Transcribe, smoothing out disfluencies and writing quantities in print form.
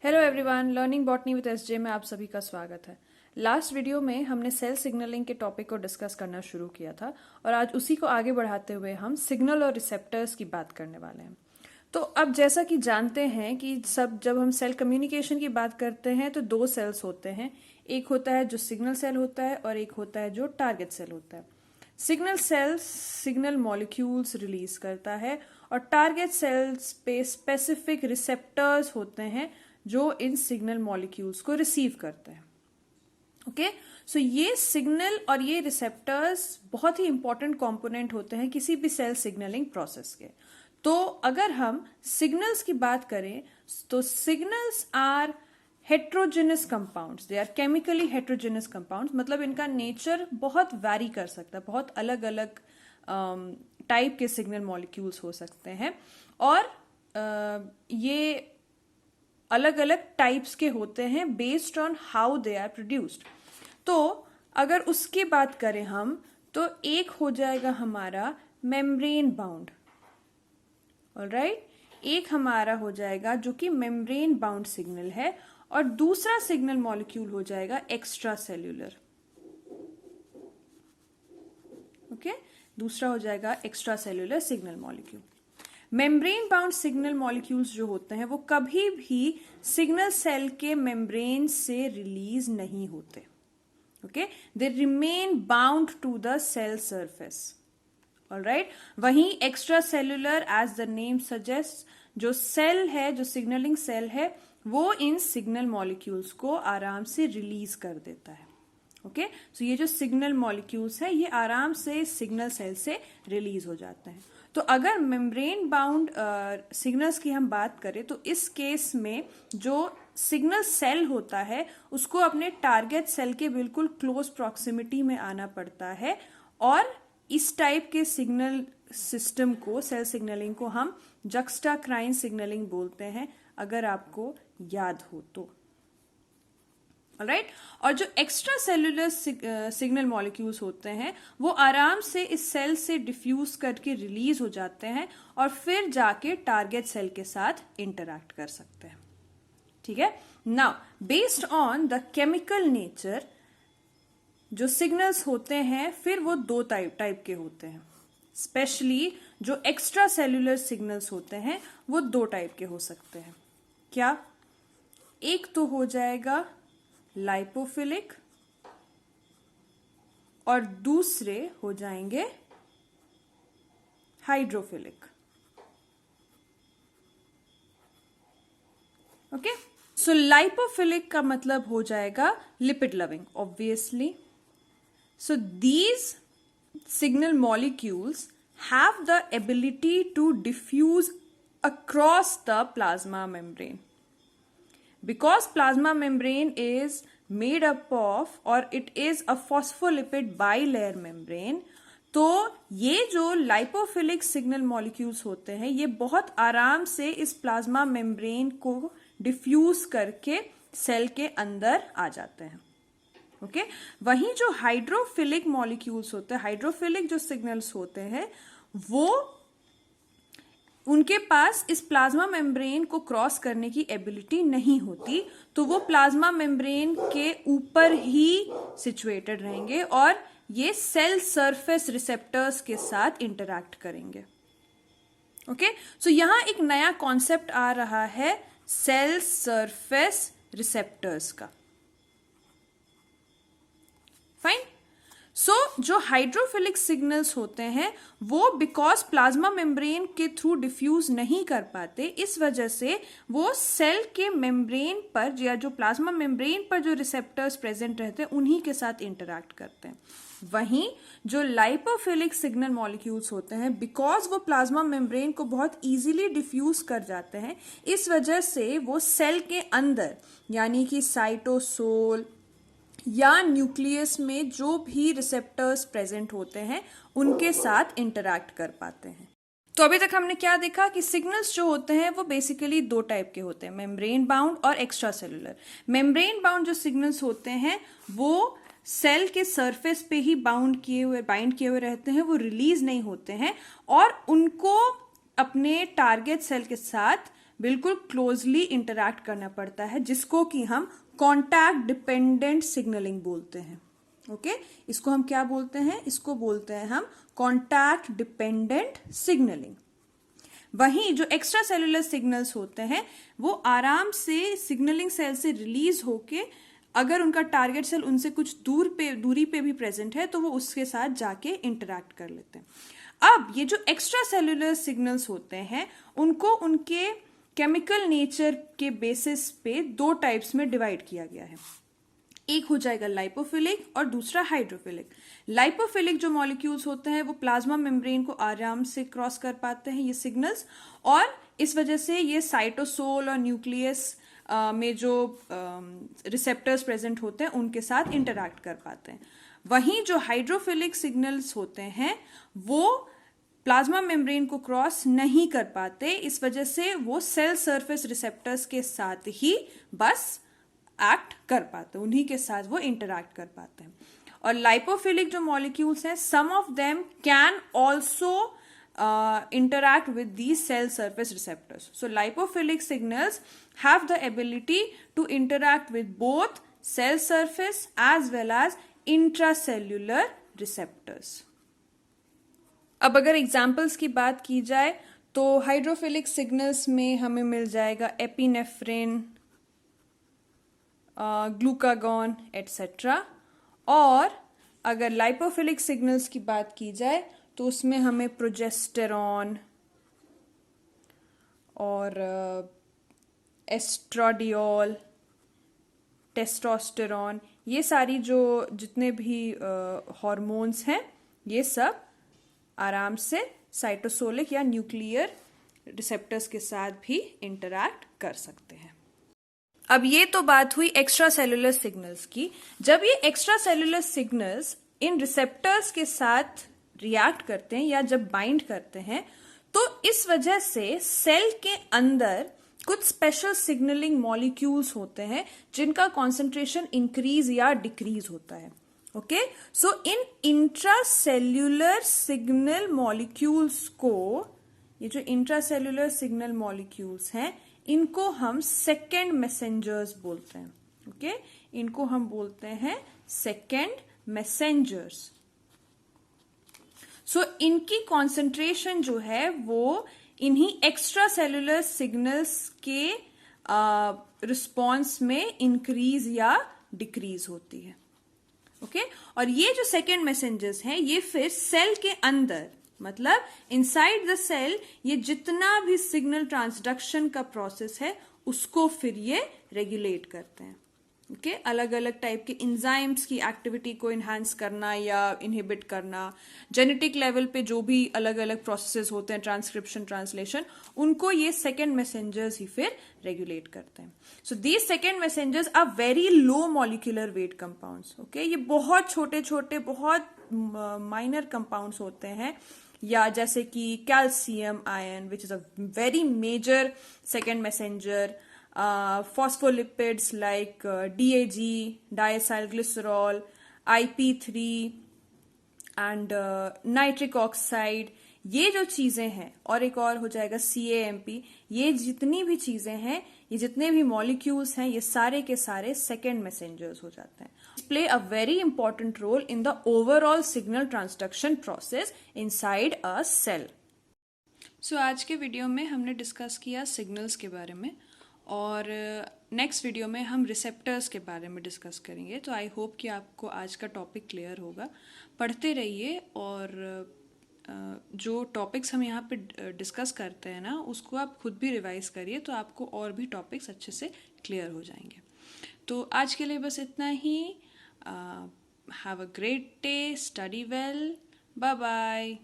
Hello everyone, learning botany with SJ में आप सभी का स्वागत है। लास्ट वीडियो में हमने सेल सिग्नलिंग के टॉपिक को डिस्कस करना शुरू किया था और आज उसी को आगे बढ़ाते हुए हम सिग्नल और रिसेप्टर्स की बात करने वाले हैं। तो अब जैसा कि जानते हैं कि जब हम सेल कम्युनिकेशन की बात करते हैं तो दो सेल्स होते हैं। एक होता है जो सिग्नल सेल होता है और एक होता है जो टारगेट सेल होता है। Signal cells signal molecules release करता है और टारगेट सेल्स पे स्पेसिफिक रिसेप्टर्स होते हैं जो इन सिग्नल मॉलिक्यूल्स को रिसीव करते हैं। ओके, सो ये सिग्नल और ये रिसेप्टर्स बहुत ही इंपॉर्टेंट कंपोनेंट होते हैं किसी भी सेल सिग्नलिंग प्रोसेस के। तो अगर हम सिग्नल्स की बात करें तो signals are heterogeneous compounds, they are chemically heterogeneous compounds, मतलब इनका नेचर बहुत वैरी कर सकता है, बहुत अलग अलग टाइप के सिग्नल मॉलिक्यूल्स हो सकते हैं और ये अलग अलग टाइप्स के होते हैं based on how they are produced. तो अगर उसकी बात करें हम तो एक हो जाएगा हमारा मेम्ब्रेन बाउंड, ऑलराइट, एक हमारा हो जाएगा जो कि मेम्ब्रेन बाउंड सिग्नल है और दूसरा सिग्नल मॉलिक्यूल हो जाएगा एक्स्ट्रा सेल्यूलर। ओके, दूसरा हो जाएगा extra cellular signal molecule. Membrane bound signal molecules जो होते हैं वो कभी भी सिग्नल सेल के मेम्ब्रेन से रिलीज नहीं होते। Okay, they remain bound to the cell surface, alright. वहीं extra cellular, as the name suggest, जो सेल है, जो सिग्नलिंग सेल है, वो इन सिग्नल मॉलिक्यूल्स को आराम से रिलीज कर देता है। ओके, सो ये जो सिग्नल मॉलिक्यूल्स है ये आराम से सिग्नल सेल से रिलीज हो जाते हैं। तो अगर मेम्ब्रेन बाउंड सिग्नल्स की हम बात करें तो इस केस में जो सिग्नल सेल होता है उसको अपने टारगेट सेल के बिल्कुल क्लोज प्रॉक्सिमिटी में आना पड़ता है और इस टाइप के सिग्नल सिस्टम को, सेल सिग्नलिंग को हम जक्स्टाक्राइन सिग्नलिंग बोलते हैं, अगर आपको याद हो तो, ऑलराइट। और जो एक्स्ट्रा सेल्यूलर सिग्नल मॉलिक्यूल्स होते हैं वो आराम से इस सेल से डिफ्यूज करके रिलीज हो जाते हैं और फिर जाके टारगेट सेल के साथ इंटरैक्ट कर सकते हैं। ठीक है, now based on the chemical nature जो सिग्नल्स होते हैं फिर वो दो टाइप के होते हैं। स्पेशली जो एक्स्ट्रा सेल्यूलर सिग्नल्स होते हैं वो दो टाइप के हो सकते हैं। क्या? एक तो हो जाएगा लाइपोफिलिक और दूसरे हो जाएंगे हाइड्रोफिलिक। ओके, सो लाइपोफिलिक का मतलब हो जाएगा lipid loving, obviously. So these signal molecules have the ability to diffuse across the plasma membrane. Because plasma membrane is made up of, or it is a phospholipid bilayer membrane, तो ये जो lipophilic signal molecules होते हैं ये बहुत आराम से इस प्लाज्मा मेम्ब्रेन को डिफ्यूज करके सेल के अंदर आ जाते हैं। ओके, वहीं जो हाइड्रोफिलिक मॉलिक्यूल्स होते हैं, हाइड्रोफिलिक जो सिग्नल्स होते हैं वो उनके पास इस प्लाज्मा मेम्ब्रेन को क्रॉस करने की एबिलिटी नहीं होती, तो वो प्लाज्मा मेम्ब्रेन के ऊपर ही सिचुएटेड रहेंगे और ये सेल सरफेस रिसेप्टर्स के साथ इंटरैक्ट करेंगे। ओके, सो यहां एक नया कॉन्सेप्ट आ रहा है सेल सरफेस रिसेप्टर्स का। फाइन। सो जो हाइड्रोफिलिक सिग्नल्स होते हैं वो बिकॉज प्लाज्मा मेम्ब्रेन के थ्रू डिफ्यूज नहीं कर पाते, इस वजह से वो सेल के मेम्ब्रेन पर या जो प्लाज्मा मेम्ब्रेन पर जो रिसेप्टर्स प्रेजेंट रहते हैं उन्हीं के साथ इंटरैक्ट करते हैं। वहीं जो लाइपोफिलिक सिग्नल मॉलिक्यूल्स होते हैं बिकॉज वो प्लाज्मा मेम्ब्रेन को बहुत इजीली डिफ्यूज कर जाते हैं, इस वजह से वो सेल के अंदर यानी कि साइटोसोल या न्यूक्लियस में जो भी रिसेप्टर्स प्रेजेंट होते हैं उनके साथ इंटरैक्ट कर पाते हैं। तो अभी तक हमने क्या देखा कि सिग्नल्स जो होते हैं वो बेसिकली दो टाइप के होते हैं, मेम्ब्रेन बाउंड और एक्स्ट्रा सेलुलर। मेम्ब्रेन बाउंड जो सिग्नल्स होते हैं वो सेल के सरफेस पे ही बाइंड किए हुए रहते हैं, वो रिलीज नहीं होते हैं और उनको अपने टारगेट सेल के साथ बिल्कुल क्लोजली इंटरैक्ट करना पड़ता है, जिसको कि हम कॉन्टैक्ट डिपेंडेंट सिग्नलिंग बोलते हैं। ओके, इसको हम क्या बोलते हैं? इसको बोलते हैं हम कॉन्टैक्ट डिपेंडेंट सिग्नलिंग। वहीं जो एक्स्ट्रा सेलुलर सिग्नल्स होते हैं वो आराम से सिग्नलिंग सेल से रिलीज होके, अगर उनका टारगेट सेल उनसे कुछ दूरी पे भी प्रेजेंट है तो वो उसके साथ जाके इंटरैक्ट कर लेते हैं। अब ये जो एक्स्ट्रा सेलुलर सिग्नल्स होते हैं उनको उनके केमिकल नेचर के बेसिस पे दो टाइप्स में डिवाइड किया गया है। एक हो जाएगा लाइपोफिलिक और दूसरा हाइड्रोफिलिक। लाइपोफिलिक जो मॉलिक्यूल्स होते हैं वो प्लाज्मा मेम्ब्रेन को आराम से क्रॉस कर पाते हैं ये सिग्नल्स, और इस वजह से ये साइटोसोल और न्यूक्लियस में जो रिसेप्टर्स प्रेजेंट होते हैं उनके साथ इंटरैक्ट कर पाते हैं। वहीं जो हाइड्रोफिलिक सिग्नल्स होते हैं वो प्लाज्मा मेम्ब्रेन को क्रॉस नहीं कर पाते, इस वजह से वो सेल सरफेस रिसेप्टर्स के साथ ही बस एक्ट कर पाते हैं, उन्हीं के साथ वो इंटरैक्ट कर पाते हैं। और लाइपोफिलिक जो मॉलिक्यूल्स हैं, some of them can also interact with these cell surface receptors. So lipophilic signals have the ability to interact with both cell surface as well as intracellular receptors. अब अगर examples की बात की जाए तो hydrophilic signals में हमें मिल जाएगा एपिनेफ्रिन, ग्लूकागॉन एटसेट्रा। और अगर लाइपोफिलिक सिग्नल्स की बात की जाए तो उसमें हमें प्रोजेस्टेरॉन और एस्ट्राडियोल, टेस्टोस्टेरॉन, ये सारी जो जितने भी हार्मोन्स हैं ये सब आराम से साइटोसोलिक या न्यूक्लियर रिसेप्टर्स के साथ भी इंटरैक्ट कर सकते हैं। अब ये तो बात हुई एक्स्ट्रा सेलुलर सिग्नल्स की। जब ये extra cellular signals in receptors के साथ रिएक्ट करते हैं या जब बाइंड करते हैं तो इस वजह से सेल के अंदर कुछ स्पेशल सिग्नलिंग मॉलिक्यूल्स होते हैं जिनका कॉन्सेंट्रेशन इंक्रीज या डिक्रीज होता है। ओके, सो इन इंट्रासेल्यूलर सिग्नल मॉलिक्यूल्स को, ये जो इंट्रासेल्यूलर सिग्नल मॉलिक्यूल्स हैं इनको हम सेकेंड मैसेंजर्स बोलते हैं। ओके, इनको हम बोलते हैं सेकेंड मैसेंजर्स। सो इनकी कॉन्सेंट्रेशन जो है वो इन्हीं एक्स्ट्रा सेलुलर सिग्नल्स के रिस्पॉन्स में इंक्रीज या डिक्रीज होती है। ओके, और ये जो सेकेंड मैसेंजर्स हैं ये फिर सेल के अंदर, मतलब इनसाइड द सेल, ये जितना भी सिग्नल ट्रांसडक्शन का प्रोसेस है उसको फिर ये रेगुलेट करते हैं। ओके, अलग अलग टाइप के इंजाइम्स की एक्टिविटी को इन्हांस करना या इनहिबिट करना, जेनेटिक लेवल पे जो भी अलग अलग प्रोसेसेस होते हैं, ट्रांसक्रिप्शन, ट्रांसलेशन, उनको ये सेकेंड मैसेंजर्स ही फिर रेगुलेट करते हैं। So these second messengers are very low molecular weight compounds. Okay, ये बहुत छोटे छोटे, बहुत माइनर कंपाउंड्स होते हैं, या जैसे कि calcium ion which is a very major second messenger, phospholipids like DAG, diacylglycerol, IP3 and nitric oxide, ये जो चीजें हैं, और एक और हो जाएगा CAMP, ये जितनी भी चीजें हैं, ये जितने भी मॉलिक्यूल्स हैं, ये सारे के सारे सेकेंड मैसेंजर्स हो जाते हैं। Play a very important role in the overall signal transduction process inside a cell. So आज के वीडियो में हमने डिस्कस किया सिग्नल्स के बारे में, और नेक्स्ट वीडियो में हम रिसेप्टर्स के बारे में डिस्कस करेंगे। तो आई होप कि आपको आज का टॉपिक क्लियर होगा। पढ़ते रहिए, और जो टॉपिक्स हम यहाँ पे डिस्कस करते हैं ना उसको आप खुद भी रिवाइज करिए, तो आपको और भी टॉपिक्स अच्छे से क्लियर हो जाएंगे। तो आज के लिए बस इतना ही। Have a great day, study well, bye bye.